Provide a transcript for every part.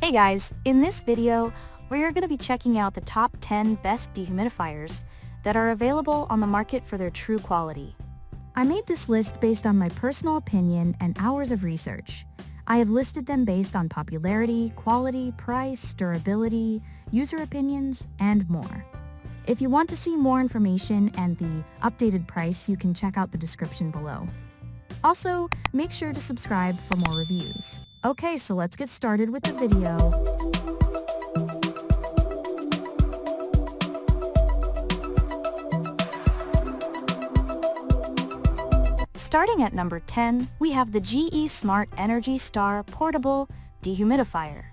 Hey guys, in this video, we're going to be checking out the top 10 best dehumidifiers that are available on the market for their true quality. I made this list based on my personal opinion and hours of research. I have listed them based on popularity, quality, price, durability, user opinions, and more. If you want to see more information and the updated price, you can check out the description below. Also, make sure to subscribe for more reviews. Okay, so let's get started with the video. Starting at number 10, we have the GE Smart Energy Star Portable Dehumidifier.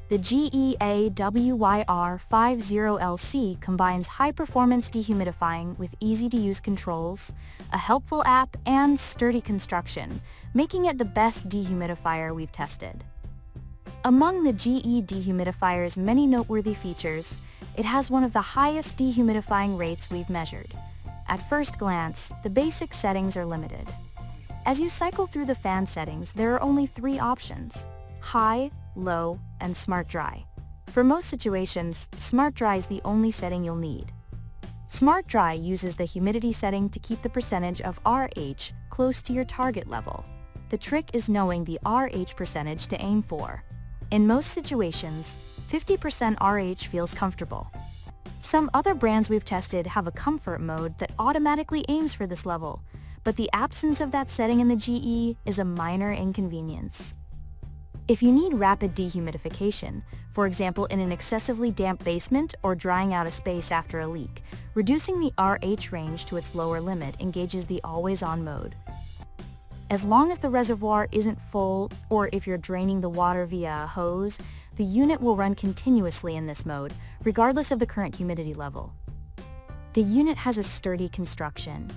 The GEAWYR50LC combines high-performance dehumidifying with easy-to-use controls, a helpful app, and sturdy construction, making it the best dehumidifier we've tested. Among the GE dehumidifier's many noteworthy features, it has one of the highest dehumidifying rates we've measured. At first glance, the basic settings are limited. As you cycle through the fan settings, there are only 3 options: high, low, and Smart Dry. For most situations, Smart Dry is the only setting you'll need. Smart Dry uses the humidity setting to keep the percentage of RH close to your target level. The trick is knowing the RH percentage to aim for. In most situations, 50% RH feels comfortable. Some other brands we've tested have a comfort mode that automatically aims for this level, but the absence of that setting in the GE is a minor inconvenience. If you need rapid dehumidification, for example in an excessively damp basement or drying out a space after a leak, reducing the RH range to its lower limit engages the always-on mode. As long as the reservoir isn't full, or if you're draining the water via a hose, the unit will run continuously in this mode, regardless of the current humidity level. The unit has a sturdy construction.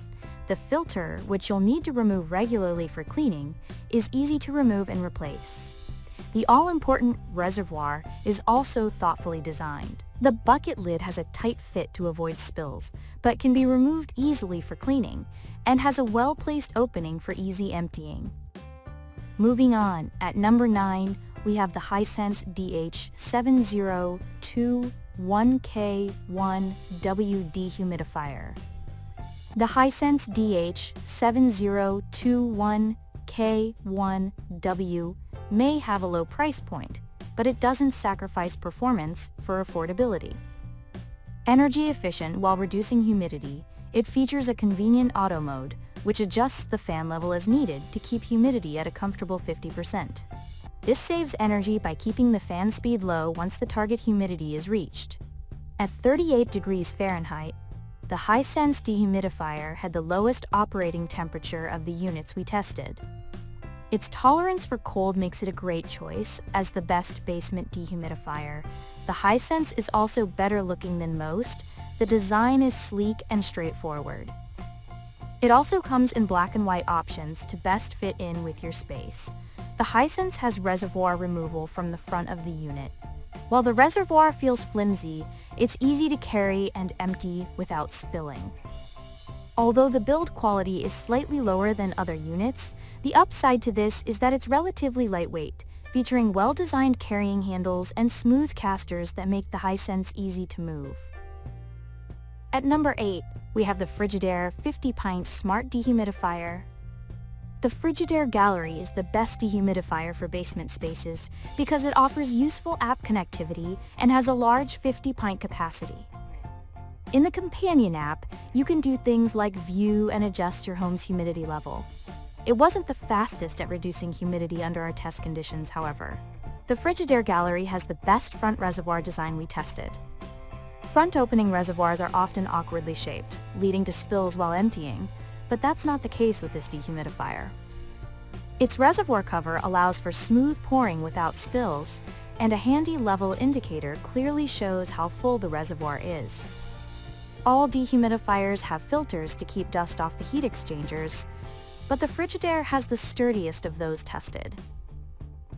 The filter, which you'll need to remove regularly for cleaning, is easy to remove and replace. The all-important reservoir is also thoughtfully designed. The bucket lid has a tight fit to avoid spills, but can be removed easily for cleaning, and has a well-placed opening for easy emptying. Moving on, at number 9, we have the Hisense DH7021K1W Dehumidifier. The Hisense DH7021K1W may have a low price point, but it doesn't sacrifice performance for affordability. Energy efficient while reducing humidity, it features a convenient auto mode, which adjusts the fan level as needed to keep humidity at a comfortable 50%. This saves energy by keeping the fan speed low once the target humidity is reached. At 38 degrees Fahrenheit, the Hisense dehumidifier had the lowest operating temperature of the units we tested. Its tolerance for cold makes it a great choice as the best basement dehumidifier. The Hisense is also better looking than most. The design is sleek and straightforward. It also comes in black and white options to best fit in with your space. The Hisense has reservoir removal from the front of the unit. While the reservoir feels flimsy, it's easy to carry and empty without spilling. Although the build quality is slightly lower than other units, the upside to this is that it's relatively lightweight, featuring well-designed carrying handles and smooth casters that make the Hisense easy to move. At number 8, we have the Frigidaire 50-pint Smart Dehumidifier. The Frigidaire Gallery is the best dehumidifier for basement spaces because it offers useful app connectivity and has a large 50-pint capacity. In the companion app, you can do things like view and adjust your home's humidity level. It wasn't the fastest at reducing humidity under our test conditions, however. The Frigidaire Gallery has the best front reservoir design we tested. Front opening reservoirs are often awkwardly shaped, leading to spills while emptying, but that's not the case with this dehumidifier. Its reservoir cover allows for smooth pouring without spills, and a handy level indicator clearly shows how full the reservoir is. All dehumidifiers have filters to keep dust off the heat exchangers, but the Frigidaire has the sturdiest of those tested.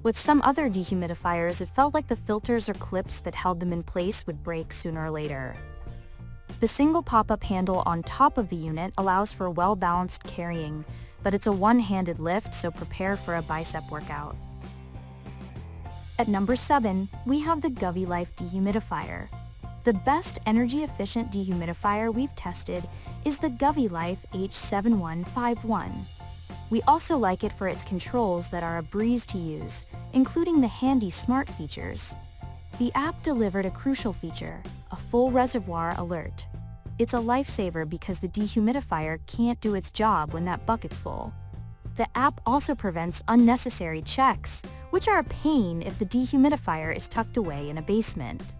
With some other dehumidifiers, it felt like the filters or clips that held them in place would break sooner or later. The single pop-up handle on top of the unit allows for well-balanced carrying, but it's a one-handed lift, so prepare for a bicep workout. At number 7, we have the GoveeLife Dehumidifier. The best energy-efficient dehumidifier we've tested is the GoveeLife H7151. We also like it for its controls that are a breeze to use, including the handy smart features. The app delivered a crucial feature, a full reservoir alert. It's a lifesaver because the dehumidifier can't do its job when that bucket's full. The app also prevents unnecessary checks, which are a pain if the dehumidifier is tucked away in a basement.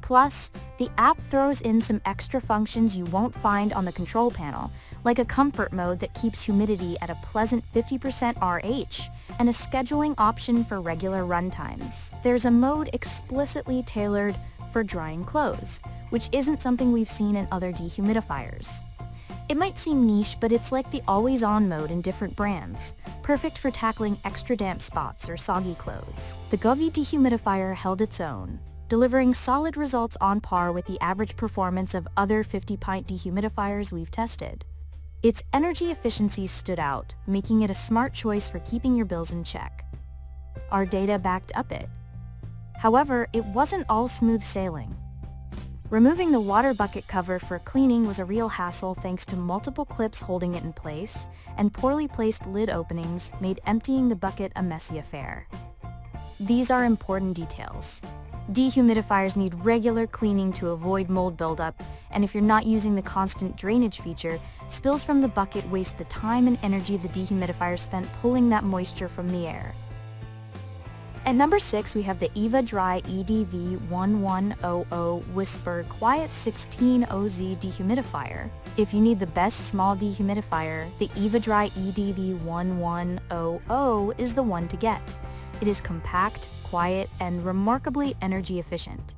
Plus, the app throws in some extra functions you won't find on the control panel, like a comfort mode that keeps humidity at a pleasant 50% RH and a scheduling option for regular runtimes. There's a mode explicitly tailored for drying clothes, which isn't something we've seen in other dehumidifiers. It might seem niche, but it's like the always-on mode in different brands, perfect for tackling extra damp spots or soggy clothes. The Govee dehumidifier held its own, delivering solid results on par with the average performance of other 50-pint dehumidifiers we've tested. Its energy efficiency stood out, making it a smart choice for keeping your bills in check. Our data backed up it. However, it wasn't all smooth sailing. Removing the water bucket cover for cleaning was a real hassle thanks to multiple clips holding it in place, and poorly placed lid openings made emptying the bucket a messy affair. These are important details. Dehumidifiers need regular cleaning to avoid mold buildup, and if you're not using the constant drainage feature, spills from the bucket waste the time and energy the dehumidifier spent pulling that moisture from the air. At number 6, we have the Eva-Dry EDV1100 Whisper Quiet 16OZ Dehumidifier. If you need the best small dehumidifier, the Eva-Dry EDV1100 is the one to get. It is compact, quiet, and remarkably energy efficient.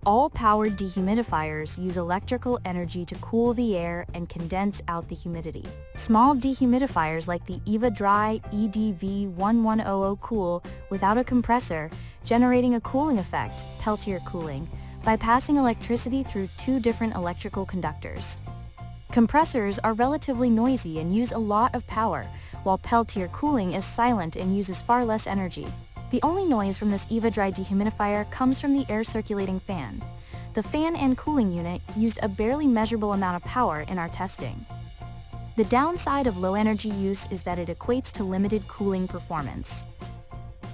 All powered dehumidifiers use electrical energy to cool the air and condense out the humidity. Small dehumidifiers like the Eva-Dry EDV1100 cool without a compressor, generating a cooling effect, Peltier cooling, by passing electricity through two different electrical conductors. Compressors are relatively noisy and use a lot of power, while Peltier cooling is silent and uses far less energy. The only noise from this Eva-Dry dehumidifier comes from the air circulating fan. The fan and cooling unit used a barely measurable amount of power in our testing. The downside of low energy use is that it equates to limited cooling performance.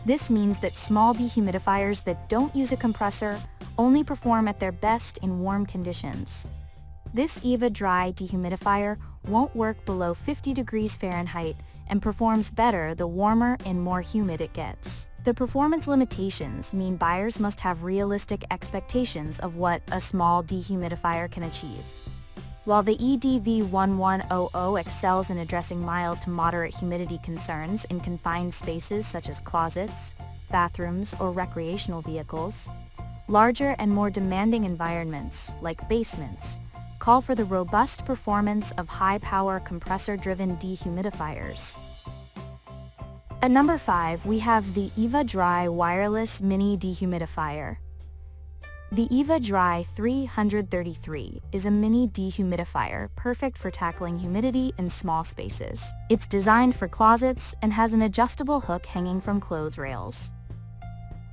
This means that small dehumidifiers that don't use a compressor only perform at their best in warm conditions. This Eva-Dry dehumidifier won't work below 50 degrees Fahrenheit and performs better the warmer and more humid it gets. The performance limitations mean buyers must have realistic expectations of what a small dehumidifier can achieve. While the EDV1100 excels in addressing mild to moderate humidity concerns in confined spaces such as closets, bathrooms, or recreational vehicles, larger and more demanding environments, like basements, call for the robust performance of high-power compressor-driven dehumidifiers. At number 5, we have the Eva-Dry Wireless Mini Dehumidifier. The Eva-Dry 333 is a mini dehumidifier perfect for tackling humidity in small spaces. It's designed for closets and has an adjustable hook hanging from clothes rails.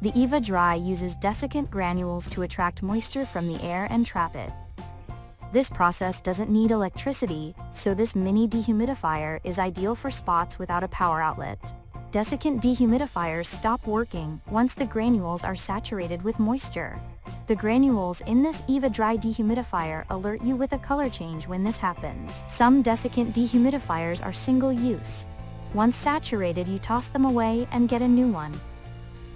The Eva-Dry uses desiccant granules to attract moisture from the air and trap it. This process doesn't need electricity, so this mini dehumidifier is ideal for spots without a power outlet. Desiccant dehumidifiers stop working once the granules are saturated with moisture. The granules in this Eva-Dry dehumidifier alert you with a color change when this happens. Some desiccant dehumidifiers are single-use. Once saturated, you toss them away and get a new one.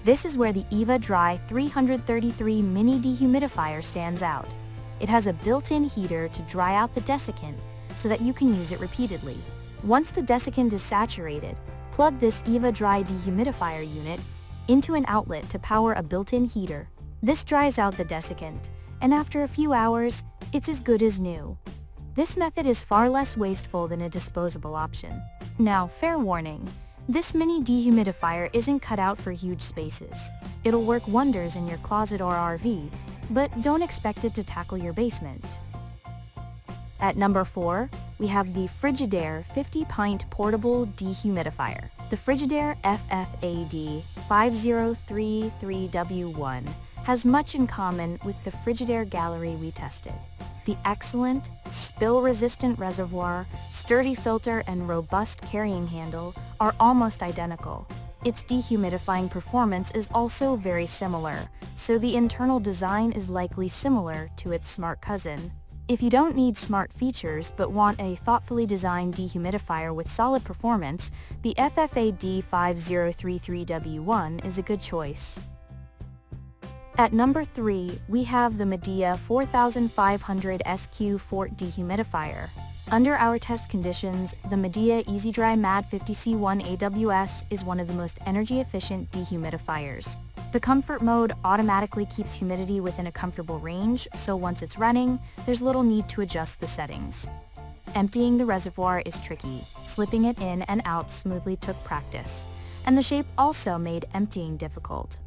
This is where the Eva-Dry 333 mini dehumidifier stands out. It has a built-in heater to dry out the desiccant so that you can use it repeatedly. Once the desiccant is saturated, plug this Eva-Dry dehumidifier unit into an outlet to power a built-in heater. This dries out the desiccant, and after a few hours, it's as good as new. This method is far less wasteful than a disposable option. Now, fair warning, this mini dehumidifier isn't cut out for huge spaces. It'll work wonders in your closet or RV, but don't expect it to tackle your basement. At number 4, we have the Frigidaire 50-pint portable dehumidifier. The Frigidaire FFAD Ft.Dehumidifier has much in common with the Frigidaire gallery we tested. The excellent, spill-resistant reservoir, sturdy filter, and robust carrying handle are almost identical. Its dehumidifying performance is also very similar, so the internal design is likely similar to its smart cousin. If you don't need smart features but want a thoughtfully designed dehumidifier with solid performance, the Ft.Dehumidifier is a good choice. At number 3, we have the Midea 4500 SQ Ft.Dehumidifier. Under our test conditions, the Midea Eva-Dry MAD 50C1 AWS is one of the most energy-efficient dehumidifiers. The comfort mode automatically keeps humidity within a comfortable range, so once it's running, there's little need to adjust the settings. Emptying the reservoir is tricky. Slipping it in and out smoothly took practice, and the shape also made emptying difficult.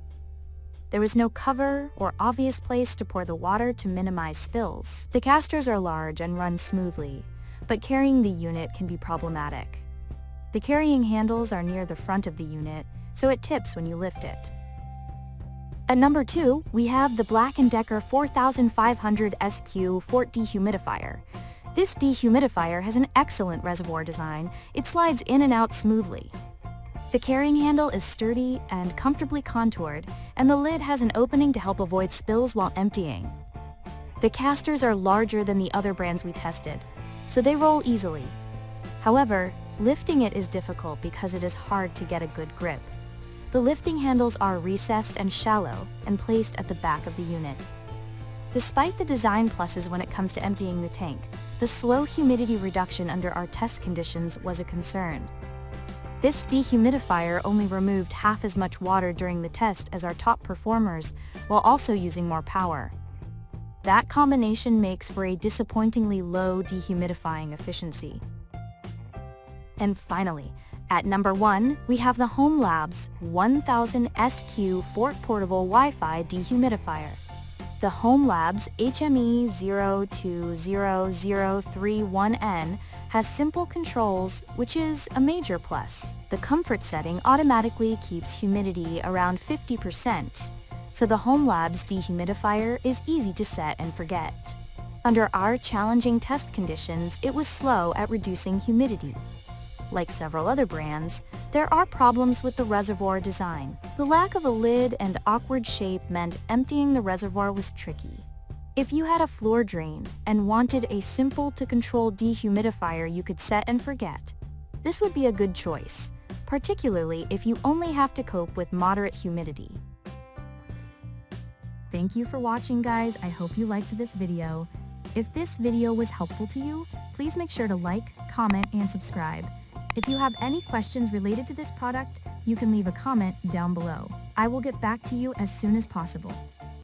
There was no cover or obvious place to pour the water to minimize spills. The casters are large and run smoothly, but carrying the unit can be problematic. The carrying handles are near the front of the unit, so it tips when you lift it. At number 2, we have the BLACK+DECKER 4500 SQ Ft.Dehumidifier. This dehumidifier has an excellent reservoir design. It slides in and out smoothly. The carrying handle is sturdy and comfortably contoured, and the lid has an opening to help avoid spills while emptying. The casters are larger than the other brands we tested, so they roll easily. However, lifting it is difficult because it is hard to get a good grip. The lifting handles are recessed and shallow and placed at the back of the unit. Despite the design pluses when it comes to emptying the tank, the slow humidity reduction under our test conditions was a concern. This dehumidifier only removed half as much water during the test as our top performers, while also using more power. That combination makes for a disappointingly low dehumidifying efficiency. And finally, at number 1, we have the HomeLabs 1000 SQ Fort Portable Wi-Fi Dehumidifier. The HomeLabs HME 020031N has simple controls, which is a major plus. The comfort setting automatically keeps humidity around 50%, so the HomeLabs dehumidifier is easy to set and forget. Under our challenging test conditions, it was slow at reducing humidity. Like several other brands, there are problems with the reservoir design. The lack of a lid and awkward shape meant emptying the reservoir was tricky. If you had a floor drain and wanted a simple-to-control dehumidifier you could set and forget, this would be a good choice, particularly if you only have to cope with moderate humidity. Thank you for watching, guys. I hope you liked this video. If this video was helpful to you, please make sure to like, comment, and subscribe. If you have any questions related to this product, you can leave a comment down below. I will get back to you as soon as possible.